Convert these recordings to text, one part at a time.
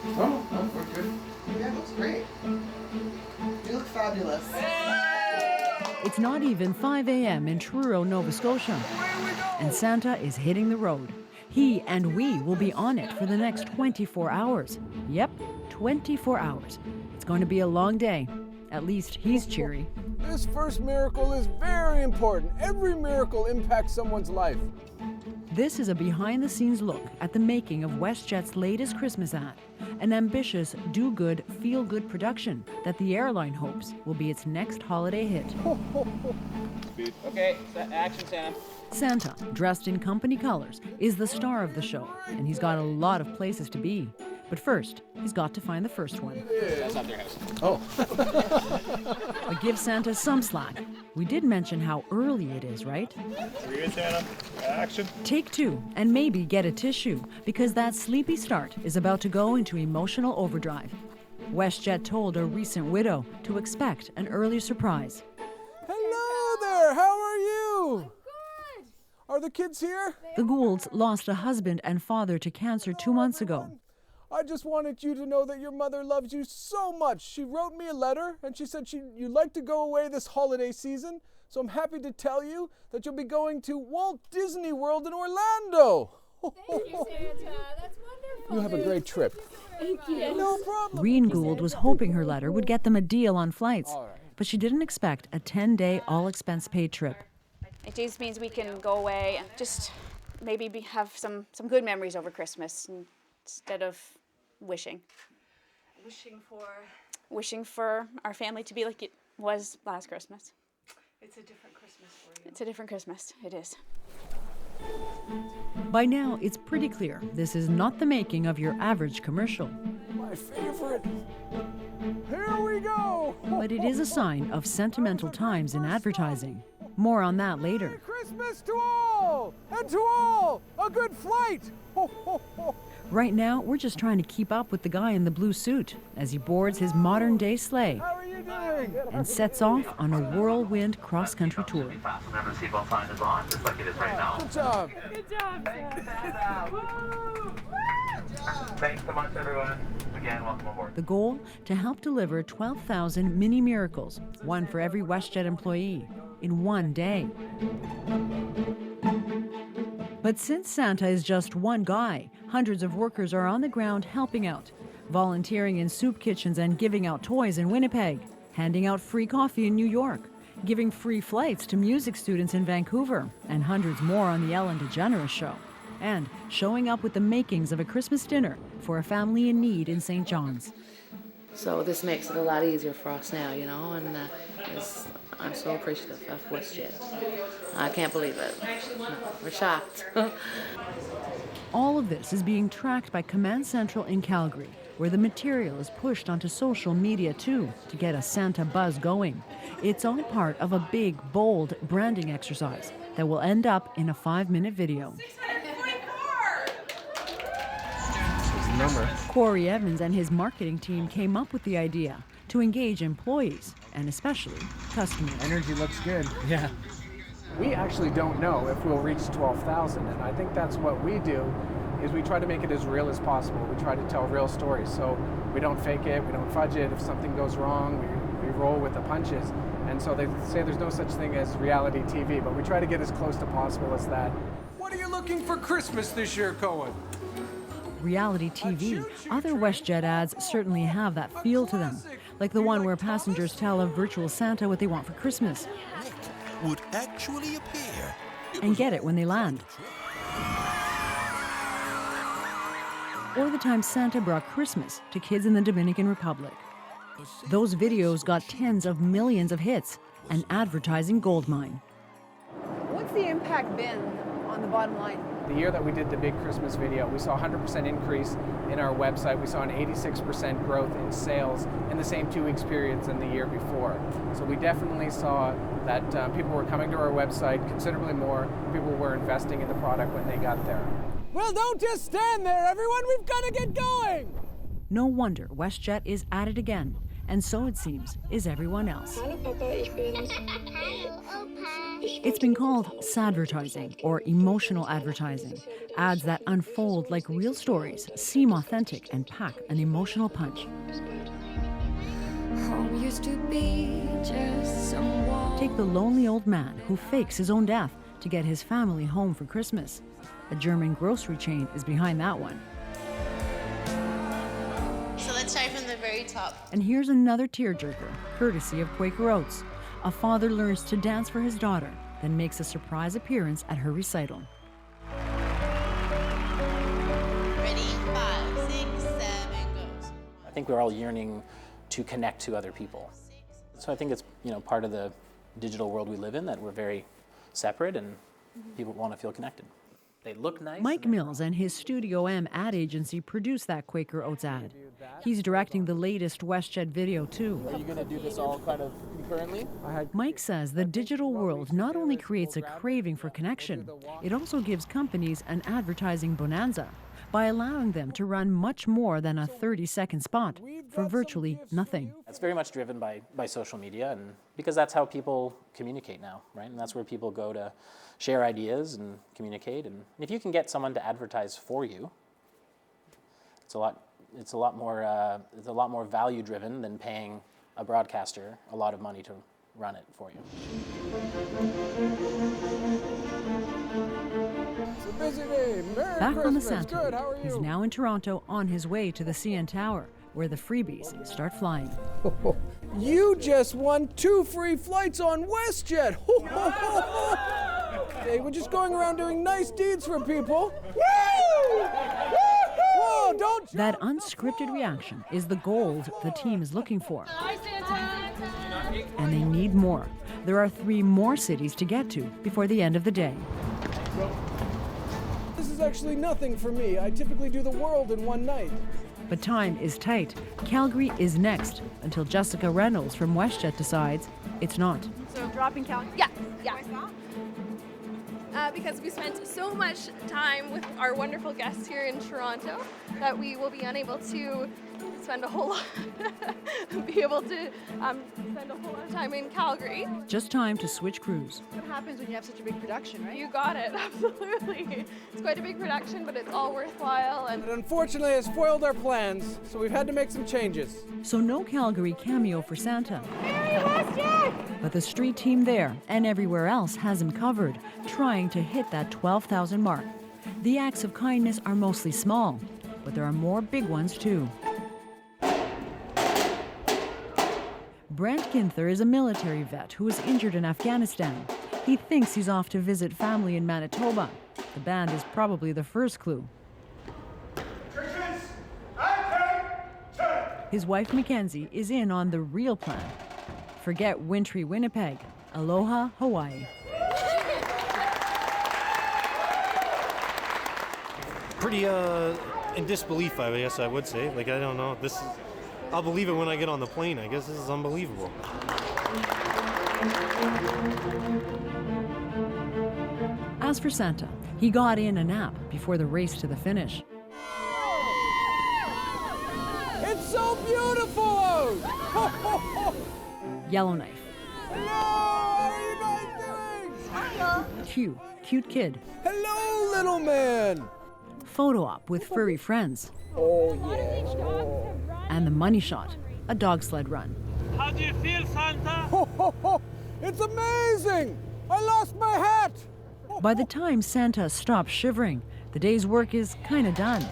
Oh, we're good. Yeah, it looks great. You look fabulous. It's not even 5 a.m. in Truro, Nova Scotia, and Santa is hitting the road. He and we will be on it for the next 24 hours. Yep, 24 hours. It's going to be a long day. At least he's cheery. This first miracle is very important. Every miracle impacts someone's life. This is a behind-the-scenes look at the making of WestJet's latest Christmas ad, an ambitious, do-good, feel-good production that the airline hopes will be its next holiday hit. Okay, action, Santa. Santa, dressed in company colors, is the star of the show, and he's got a lot of places to be. But first, he's got to find the first one. That's not their house. Oh. But give Santa some slack. We did mention how early it is, right? Read it, Santa. Action. Take two, and maybe get a tissue, because that sleepy start is about to go into emotional overdrive. WestJet told a recent widow to expect an early surprise. Hello there, how are you? Good. Are the kids here? The Goulds lost a husband and father to cancer 2 months ago. I just wanted you to know that your mother loves you so much. She wrote me a letter and she said you'd like to go away this holiday season. So I'm happy to tell you that you'll be going to Walt Disney World in Orlando. Thank you, Santa. That's wonderful. You have a great trip. Thank you. No problem. Reen Gould was hoping her letter would get them a deal on flights, All right. but she didn't expect a 10-day all-expense-paid trip. It just means we can go away and just maybe have some good memories over Christmas instead of wishing. Wishing for our family to be like it was last Christmas. It's a different Christmas for you. It's a different Christmas. It is. By now, it's pretty clear this is not the making of your average commercial, My favorite. Here we go. but it is a sign of sentimental times in advertising. More on that later. Merry Christmas to all, and to all, a good flight. Right now, we're just trying to keep up with the guy in the blue suit as he boards his modern-day sleigh How are you doing? and sets off on a whirlwind cross-country tour. Remember the seatbelt sign is on, just like it is right now. Good job. Good job, Santa. Woo! Thanks so much, everyone. Again, welcome aboard. The goal? To help deliver 12,000 mini miracles, one for every WestJet employee, in one day. But since Santa is just one guy, hundreds of workers are on the ground helping out, volunteering in soup kitchens and giving out toys in Winnipeg, handing out free coffee in New York, giving free flights to music students in Vancouver, and hundreds more on the Ellen DeGeneres show, and showing up with the makings of a Christmas dinner for a family in need in St. John's. So this makes it a lot easier for us now, you know, and I'm so appreciative of WestJet. I can't believe it. We're shocked. All of this is being tracked by Command Central in Calgary, where the material is pushed onto social media too to get a Santa buzz going. It's all part of a big, bold branding exercise that will end up in a 5-minute video. Number. Corey Evans and his marketing team came up with the idea to engage employees and especially customers. Energy looks good. Yeah. We actually don't know if we'll reach 12,000, and I think that's what we do, is we try to make it as real as possible. We try to tell real stories, so we don't fake it, we don't fudge it. If something goes wrong, we roll with the punches. And so they say there's no such thing as reality TV, but we try to get as close to possible as that. What are you looking for Christmas this year, Cohen? Reality TV, other WestJet ads certainly have that feel to them, like the one where passengers tell a virtual Santa what they want for Christmas would actually appear and get it when they land. Or the time Santa brought Christmas to kids in the Dominican Republic. Those videos got tens of millions of hits, an advertising goldmine. What's the impact been on the bottom line? The year that we did the big Christmas video, we saw a 100% increase in our website. We saw an 86% growth in sales in the same 2 weeks periods than the year before. So we definitely saw that people were coming to our website considerably more. People were investing in the product when they got there. Well, don't just stand there, everyone. We've got to get going. No wonder WestJet is at it again, and so it seems is everyone else. Hallo Papa, ich bin's. Hallo Opa. It's been called sadvertising or emotional advertising. Ads that unfold like real stories, seem authentic, and pack an emotional punch. Home used to be just some wall. Take the lonely old man who fakes his own death to get his family home for Christmas. A German grocery chain is behind that one. So let's start from the very top. And here's another tearjerker, courtesy of Quaker Oats. A father learns to dance for his daughter, then makes a surprise appearance at her recital. Ready? 5, 6, 7, goes. I think we're all yearning to connect to other people. So I think it's, part of the digital world we live in, that we're very separate and people want to feel connected. They look nice. Mike Mills and his Studio M ad agency produced that Quaker Oats ad. He's directing the latest WestJet video too. Are you going to do this all kind of concurrently? Mike says the digital world not only creates a craving for connection, it also gives companies an advertising bonanza by allowing them to run much more than a 30-second spot for virtually nothing. It's very much driven by social media, and because that's how people communicate now, right? And that's where people go to share ideas and communicate. And if you can get someone to advertise for you, it's a lot more value driven than paying a broadcaster a lot of money to run it for you. It's a busy day. Merry Back Christmas. on the Santa, Good, how are you? he's now in Toronto on his way to the CN Tower, where the freebies start flying. You just won 2 free flights on WestJet. Hey, we're just going around doing nice deeds for people. Woo! Whoa, don't. That unscripted reaction is the gold the team is looking for. And they need more. There are 3 more cities to get to before the end of the day. This is actually nothing for me. I typically do the world in one night. But time is tight. Calgary is next until Jessica Reynolds from WestJet decides it's not. So dropping Calgary? Yeah. Because we spent so much time with our wonderful guests here in Toronto that we will be unable to spend a whole lot, be able to spend a whole lot of time in Calgary. Just time to switch crews. What happens when you have such a big production, right? You got it, absolutely. It's quite a big production, but it's all worthwhile. And But unfortunately, it spoiled our plans, so we've had to make some changes. So no Calgary cameo for Santa. But the street team there and everywhere else has him covered, trying to hit that 12,000 mark. The acts of kindness are mostly small, but there are more big ones too. Brent Ginther is a military vet who was injured in Afghanistan. He thinks he's off to visit family in Manitoba. The band is probably the first clue. His wife Mackenzie is in on the real plan. Forget wintry Winnipeg. Aloha, Hawaii. Pretty in disbelief, I guess I would say. Like, I don't know. I'll believe it when I get on the plane. I guess this is unbelievable. As for Santa, he got in a nap before the race to the finish. It's so beautiful out! Yellowknife. Hello, how are you guys doing? Cute kid. Hello, little man. Photo op with furry friends. Oh, yeah. Oh. And the money shot, a dog sled run. How do you feel, Santa? Ho, ho, ho. It's amazing! I lost my hat! By the time Santa stops shivering, the day's work is kind of done.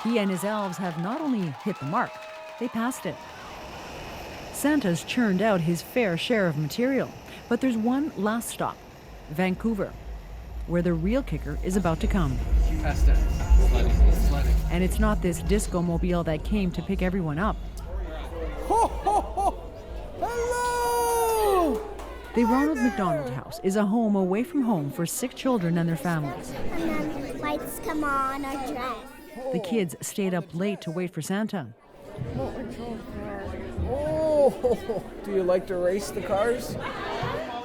He and his elves have not only hit the mark, they passed it. Santa's churned out his fair share of material, but there's one last stop, Vancouver, where the real kicker is about to come. And it's not this disco mobile that came to pick everyone up. Ho, ho, ho. Hello! The Ronald McDonald House is a home away from home for sick children and their families. And then lights come on our dress. The kids stayed up late to wait for Santa. Oh, do you like to race the cars?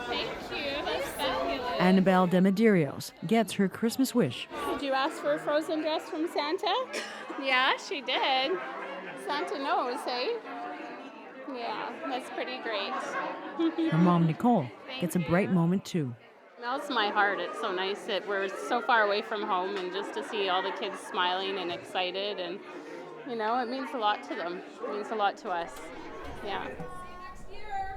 thank you, that's fabulous. Annabelle Demeterios gets her Christmas wish. Did you ask for a frozen dress from Santa? Yeah, she did. Santa knows, eh? Yeah, that's pretty great. Her mom, Nicole, gets a bright moment too. Melts my heart. It's so nice that we're so far away from home, and just to see all the kids smiling and excited, and you know, it means a lot to them. It means a lot to us. Yeah.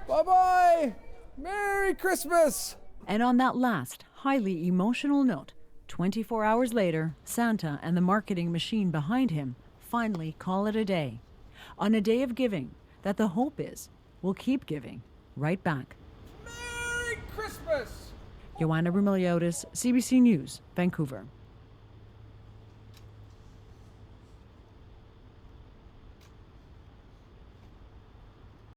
Bye-bye! Merry Christmas! And on that last, highly emotional note, 24 hours later, Santa and the marketing machine behind him finally call it a day. On a day of giving that the hope is will keep giving right back. Merry Christmas! Joanna Brumiliotis, CBC News, Vancouver.